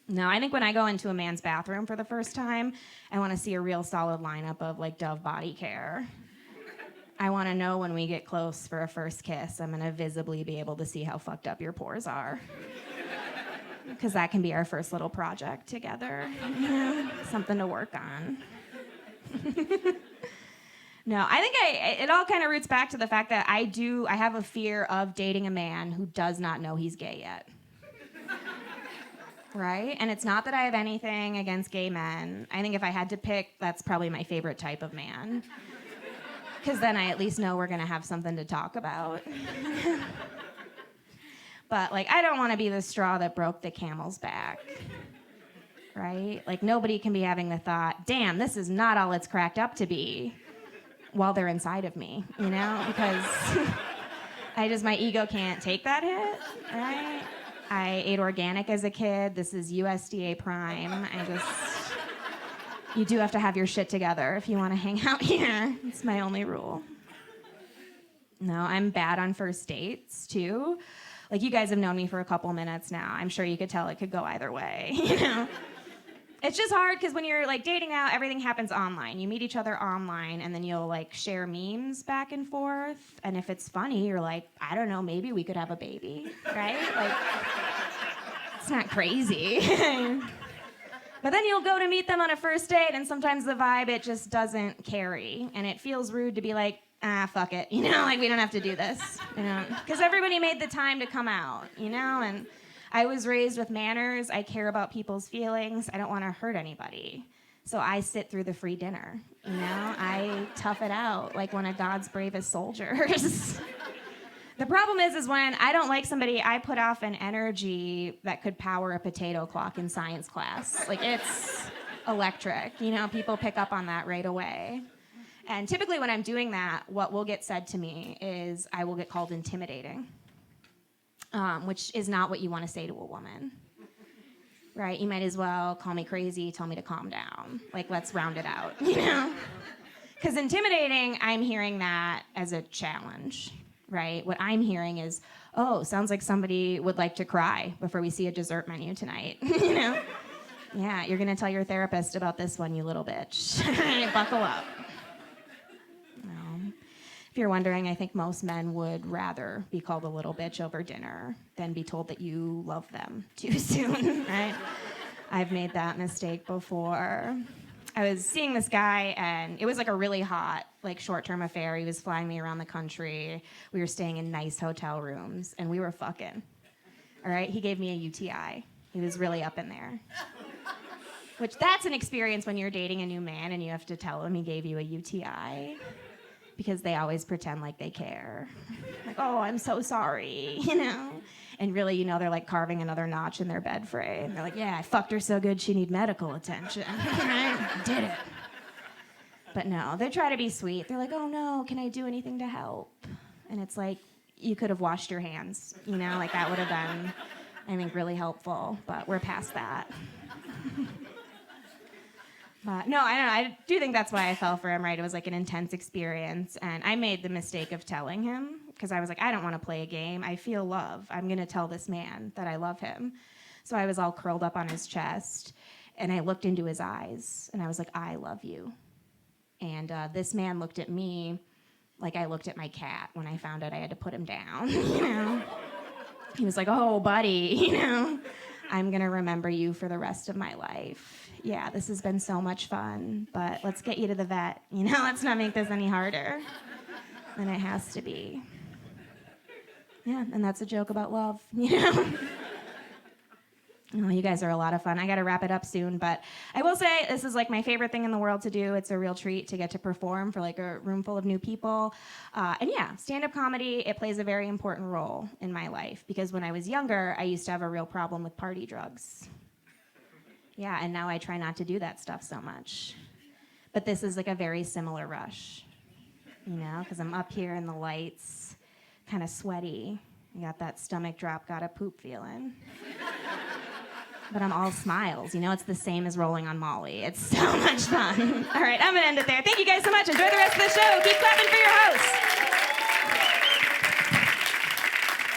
No, I think when I go into a man's bathroom for the first time, I want to see a real solid lineup of like Dove body care. I want to know when we get close for a first kiss, I'm going to visibly be able to see how fucked up your pores are. Because that can be our first little project together. Something to work on. No, I think it all kind of roots back to the fact that I have a fear of dating a man who does not know he's gay yet. Right? And it's not that I have anything against gay men. I think if I had to pick, that's probably my favorite type of man. Because then I at least know we're going to have something to talk about. But, like, I don't want to be the straw that broke the camel's back. Right? Like, nobody can be having the thought, damn, this is not all it's cracked up to be, while they're inside of me, you know? Because my ego can't take that hit, right? I ate organic as a kid. This is USDA Prime. You do have to have your shit together if you want to hang out here. It's my only rule. No, I'm bad on first dates, too. Like, you guys have known me for a couple minutes now. I'm sure you could tell it could go either way, you know? It's just hard because when you're, like, dating out, everything happens online. You meet each other online, and then you'll, like, share memes back and forth. And if it's funny, you're like, I don't know, maybe we could have a baby, right? Like, it's not crazy. But then you'll go to meet them on a first date, and sometimes the vibe, it just doesn't carry. And it feels rude to be like, fuck it, you know? Like, we don't have to do this, you know? Because everybody made the time to come out, you know? And I was raised with manners. I care about people's feelings. I don't want to hurt anybody. So I sit through the free dinner, you know? I tough it out like one of God's bravest soldiers. The problem is when I don't like somebody, I put off an energy that could power a potato clock in science class. Like, it's electric. You know, people pick up on that right away. And typically when I'm doing that, what will get said to me is I will get called intimidating. Which is not what you want to say to a woman, right? You might as well call me crazy, tell me to calm down. Like, let's round it out, you know? Because intimidating, I'm hearing that as a challenge, right? What I'm hearing is, oh, sounds like somebody would like to cry before we see a dessert menu tonight, you know? Yeah, you're going to tell your therapist about this one, you little bitch. Buckle up. If you're wondering, I think most men would rather be called a little bitch over dinner than be told that you love them too soon, right? I've made that mistake before. I was seeing this guy, and it was like a really hot, like, short-term affair. He was flying me around the country. We were staying in nice hotel rooms, and we were fucking. All right? He gave me a UTI. He was really up in there. Which, that's an experience when you're dating a new man and you have to tell him he gave you a UTI. Because they always pretend like they care. Like, oh, I'm so sorry, you know? And really, you know, they're like carving another notch in their bed frame. They're like, yeah, I fucked her so good she need medical attention. Right? Did it. But no, they try to be sweet. They're like, oh no, can I do anything to help? And it's like, you could have washed your hands, you know? Like, that would have been, I think, really helpful. But we're past that. But no, I don't know. I do think that's why I fell for him, right? It was like an intense experience. And I made the mistake of telling him because I was like, I don't want to play a game. I feel love. I'm going to tell this man that I love him. So I was all curled up on his chest. And I looked into his eyes. And I was like, I love you. And this man looked at me like I looked at my cat when I found out I had to put him down. You know? He was like, oh, buddy, you know, I'm going to remember you for the rest of my life. Yeah, this has been so much fun, but let's get you to the vet. You know, let's not make this any harder than it has to be. Yeah, and that's a joke about love, you know? Oh, you guys are a lot of fun. I got to wrap it up soon, but I will say this is like my favorite thing in the world to do. It's a real treat to get to perform for like a room full of new people. And yeah, stand-up comedy, it plays a very important role in my life because when I was younger, I used to have a real problem with party drugs. Yeah, and now I try not to do that stuff so much. But this is like a very similar rush, you know, because I'm up here in the lights, kind of sweaty. I got that stomach drop, gotta poop feeling. But I'm all smiles, you know, it's the same as rolling on Molly. It's so much fun. All right, I'm gonna end it there. Thank you guys so much. Enjoy the rest of the show. Keep clapping for your host.